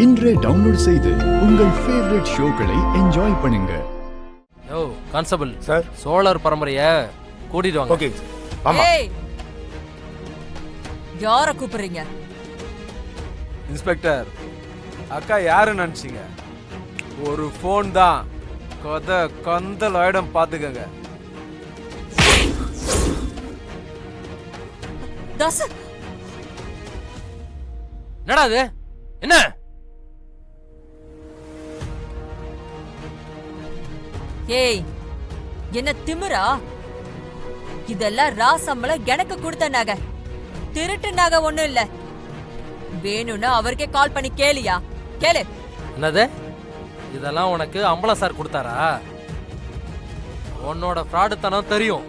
இன்றே டவுன்லோட் செய்து உங்கள் ஃபேவரட் ஷோக்களை என்ஜாய் பண்ணுங்க. யோ கான்ஸ்டபிள் சார், சோழர் பரம்பரைய கூட்டிட்டு வாங்க. ஓகே ஆமா. ஏய், யார கூப்பிடுறீங்க? இன்ஸ்பெக்டர், அக்கா யாரு நினைச்சீங்க? ஒரு ஃபோன் தான், கதை கந்தல் ஆயிடம் பாத்துக்கங்க. தாஸ், என்னடா இது? என்ன ஏய், என்ன திமிரா? இதெல்லாம் ராசம்பளம் எனக்கு கொடுத்த நகை, திருட்டு நகை ஒண்ணும் இல்ல. வேணும்னா அவருக்கே கால் பண்ணி கேளியா? கேளு. என்னது? இதெல்லாம் உனக்கு அம்பலம் சார் கொடுத்தாரா? உன்னோட ஃப்ராடுத்தனம் தெரியும்.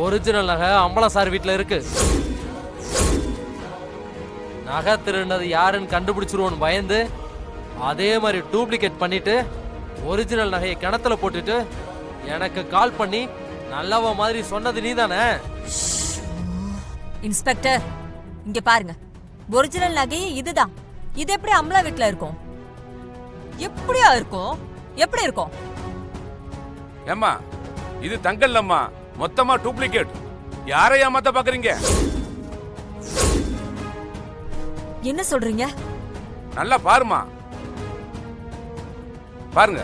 ஒரிஜினல் நகை அம்பலம் சார் வீட்டுல இருக்கு. நகை திருடினது யாருன்னு கண்டுபிடிச்சிருவோன்னு பயந்து அதே மாதிரி டூப்ளிகேட் பண்ணிட்டு ஒரிஜினல் நகையை கிணத்துல போட்டுட்டு எனக்கு கால் பண்ணி நல்லவ மாதிரி சொன்னது நீதானே? இன்ஸ்பெக்டர், இங்க பாருங்க, ஒரிஜினல் நகையே இதுதான். இது எப்படி அமலா வீட்டுல இருக்கும்? எப்படியா இருக்கும்? எப்படி இருக்கும்? ஏம்மா, இது தங்கல்லம்மா, மொத்தமா டூப்ளிகேட். யாரை ஏமாத்த பாக்குறீங்க? என்ன சொல்றீங்க? நல்லா பாருமா, பாருங்க.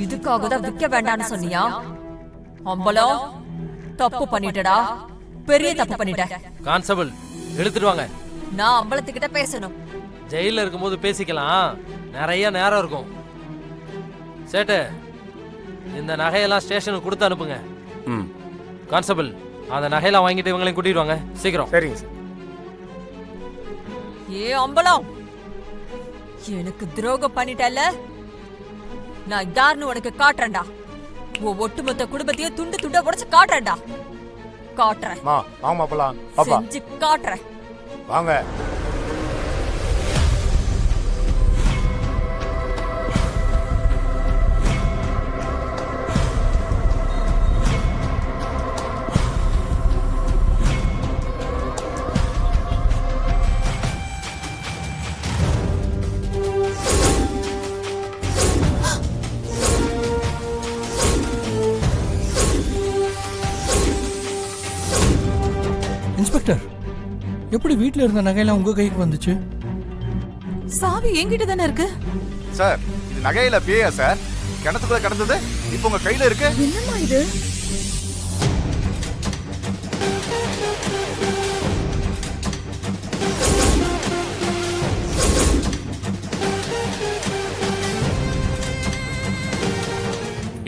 இதுக்காக தான் விற்க வேண்டாம்னு சொன்னியா? அம்பலம், தப்பு பண்ணிட்டடா, பெரிய தப்பு பண்ணிட்ட. கான்ஸ்டபிள் எடுத்துட்டு வாங்க. நான் அம்பலத்துக்கிட்ட பேசணும். ஜெயில இருக்கும்போது பேசிக்கலாம், நிறைய நேரம் இருக்கும். சேட்டு, இந்த நகையெல்லாம் ஸ்டேஷனுக்கு கொடுத்து அனுப்புங்க. கான்ஸ்டபிள், அந்த நகையெல்லாம் வாங்கிட்டு இவங்களையும் கூட்டிட்டு வாங்க சீக்கிரம். சரிங்க சார். ஏ அம்பலம், எனக்கு துரோகம் பண்ணிட்டல, நான் யாருன்னு உனக்கு காட்டுறேன்டா. ஒட்டுமொத்த குடும்பத்தையே துண்டு துண்டா உடைச்சு காட்டுறேன்டா. காட்டுறேன். வாங்க போலாம். பாப்பா செஞ்சு காட்டுறேன். வாங்க. இன்ஸ்பெக்டர், எப்படி வீட்ல இருந்த நகையெல்லாம் உங்க கைக்கு வந்துச்சு? சாவி என்கிட்ட தானே இருக்கு. சார், இது நகையில பேயா சார்? கிணத்துக்குள்ள கிடந்தது இப்போ உங்க கையில இருக்கு. என்னம்மா இது?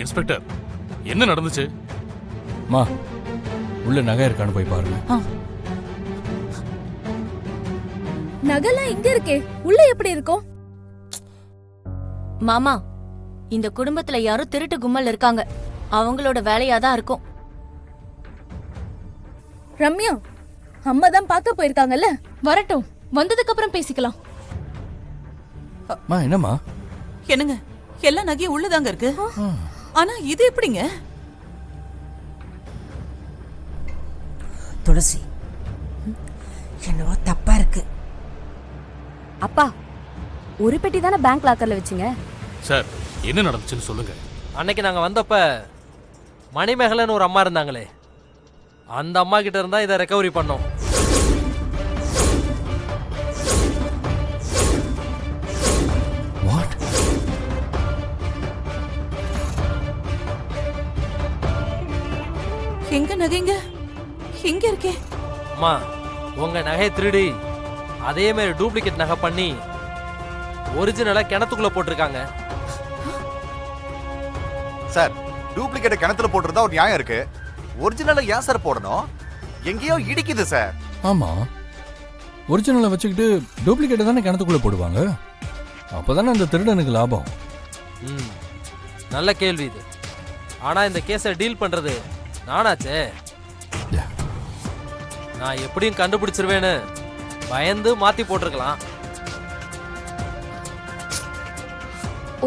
இன்ஸ்பெக்டர், என்ன நடந்துச்சு? மா, உள்ள நகை இருக்கான்னு போய் பாருங்க. நகைலாம் இங்க இருக்கே, உள்ள எப்படி இருக்கும்? மாமா, இந்த குடும்பத்துல யாரும் திருட்டு கும்பல் இருக்காங்க. அவங்களோட வேலையாதான் இருக்கும். ரம்யா, அம்மா தான் பார்க்க போயிருக்காங்கல்ல, வரட்டும், வந்ததுக்கு அப்புறம் பேசிக்கலாம். மா, என்னம்மா? என்னங்க, எல்லா நகையும் உள்ளதாங்க இருக்கு. ஆனா இது எப்படிங்க? துளசி, என்னவோ தப்பா இருக்கு. அப்பா, ஒரு பெட்டி தானே பேங்க் லாக்கர்ல வச்சுங்க. சார், என்ன நடந்துச்சுன்னு சொல்லுங்க. அன்னைக்கு நாங்க வந்தப்ப மணிமேகலன்னு ஒரு அம்மா இருந்தாங்களே, அந்த அம்மா கிட்ட இருந்தா இதை ரெக்கவரி பண்ணோம். வாட்? எங்க நகைங்க? எங்க இருக்கே? அம்மா, உங்க நகையை திருடி அதே மாதிரி டூப்ளிகேட் நகை பண்ணி ஒரிஜினலா கிணத்துக்குள்ள போட்டிருக்காங்க. சார், டூப்ளிகேட் கிணத்துல போட்டுறதா ஒரு நியாயம் இருக்கு. ஒரிஜினலை ஏன் சார் போடணும்? எங்கேயோ இடிக்குது சார். ஆமா, ஒரிஜினலை வச்சுக்கிட்டு டூப்ளிகேட்டை தானே கிணத்துக்குள்ள போடுவாங்க. அப்பதானே அந்த திருடனுக்கு லாபம். நல்ல கேள்வி இது. ஆனா இந்த கேஸை டீல் பண்றது நானாச்சே. நான் எப்படியும் கண்டுபிடிச்சிருவேன்னு பயந்து மாத்தி போட்டிருக்கலாம்.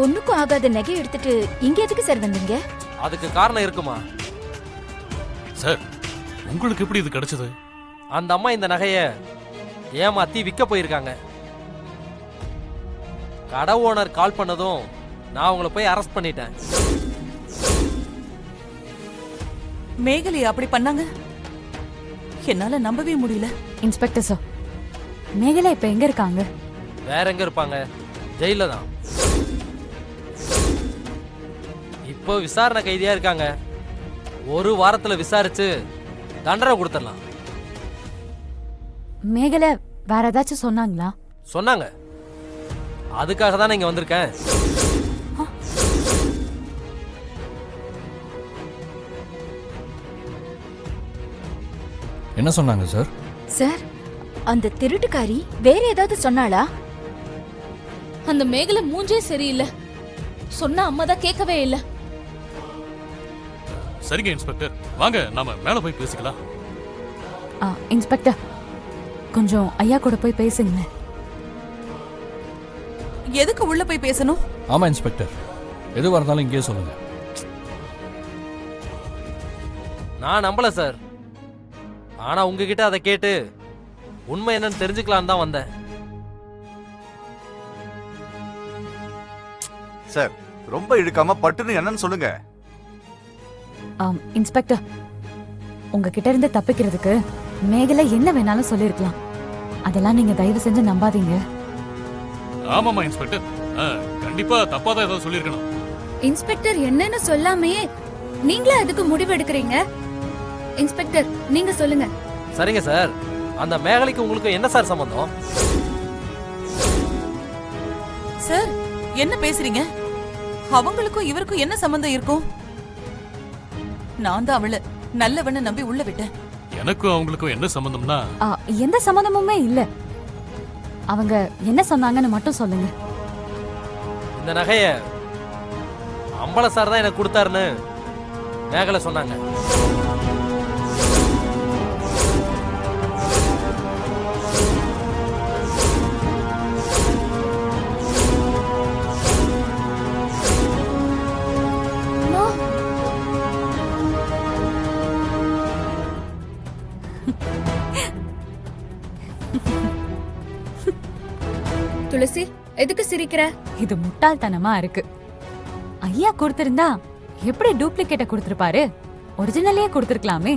ஒண்ணுக்கும் ஆகாத நகை எடுத்துட்டு இங்க எதுக்கு சார் வந்தீங்க? அதுக்கு காரணம் இருக்குமா? சார், உங்களுக்கு எப்படி இது கிடைச்சது? அந்த அம்மா இந்த நகையை ஏமாத்தி விற்க போயிருக்காங்க. கடை ஓனர் கால் பண்ணதும் நான் உங்களை போய் அரெஸ்ட் பண்ணிட்டேன். மேகலை அப்படி பண்ணாங்க? என்னால நம்பவே முடியல. இன்ஸ்பெக்டர் சார், மேகலை இப்ப எங்க இருக்காங்க? வேற எங்க இருப்பாங்க? ஜெயில தான். இப்போ விசாரணை கைதியா இருக்காங்க. ஒரு வாரத்துல விசாரிச்சு தண்டனை கொடுத்துடலாம். மேகலை வேற ஏதாச்சும் சொன்னாங்களா? சொன்னாங்க. அதுக்காக தானே இங்க வந்திருக்கேன். என்ன சொன்னாங்க சார்? சார், அந்த திருட்டுக்காரி வேற ஏதாவது சொன்னாளா? அந்த மேகலை மூஞ்சே சரியில்லை. சொன்னா அம்மா தான் கேட்கவே இல்லை. சரிங்க இன்ஸ்பெக்டர், வாங்க நாம மேல போய் பேசிக்கலாம். இன்ஸ்பெக்டர், கொஞ்சம் ஐயா கூட போய் பேசுங்களேன். எதுக்கு உள்ள போய் பேசணும்? ஆமா இன்ஸ்பெக்டர், எதுவாக இருந்தாலும் இங்கேயே சொல்லுங்க. நான் நம்பல சார். ஆனா உங்ககிட்ட அதை கேட்டு உண்மை என்னன்னு தெரிஞ்சுக்கலான்னு தான் வந்தேன். சார் ரொம்ப இழுக்காம பட்டுன்னு என்னன்னு சொல்லுங்க. இன்ஸ்பெக்டர், உங்ககிட்ட இருந்து தப்பிக்கிறதுக்கு மேகலை என்ன வேணாலும் சொல்லிருக்கலாம். அதெல்லாம் நீங்க தயவு செஞ்சு நம்பாதீங்க. ஆமாமா இன்ஸ்பெக்டர், கண்டிப்பா தப்பா தான் ஏதாவது சொல்லியிருக்கணும். இன்ஸ்பெக்டர் என்னன்னு சொல்லாமே நீங்களா அதுக்கு முடிவு எடுக்கிறீங்க? இன்ஸ்பெக்டர், நீங்க சொல்லுங்க. சரிங்க சார், அந்த மேகலைக்கு உங்களுக்கு என்ன சார் சம்பந்தம்? சார், என்ன பேசுறீங்க? அவங்களுக்கும் இவருக்கும் என்ன சம்பந்தம் இருக்கும்? நான் தான் அவளை நல்லவன்னு நம்பி உள்ள விட்டேன். எனக்கும் அவங்களுக்கும் என்ன சம்பந்தம்னா? எந்த சம்பந்தமுமே இல்ல. அவங்க என்ன சொன்னாங்கன்னு மட்டும் சொல்லுங்க. இந்த நகைய அம்பல சார் தான் எனக்கு கொடுத்தாருன்னு மேகலை சொன்னாங்க. துளசி, எதுக்கு சிரிக்கிற? இது முட்டாள்தனமா இருக்கு. ஐயா கொடுத்திருந்தா எப்படி டூப்ளிகேட்ட கொடுத்திருப்பாரு? ஒரிஜினலையே கொடுத்திருக்கலாமே.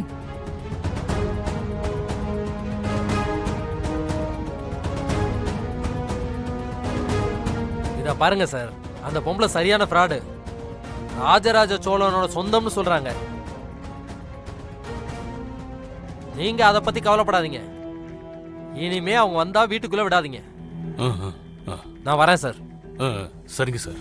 இத பாருங்க சார், அந்த பொம்பளை சரியான ஃப்ராடு. ராஜராஜ சோழனோட சொந்தம்னு சொல்றாங்க. நீங்க அதை பத்தி கவலைப்படாதீங்க. இனிமே அவங்க வந்தா வீட்டுக்குள்ள விடாதீங்க. நான் வரேன் சார். சரிங்க சார்.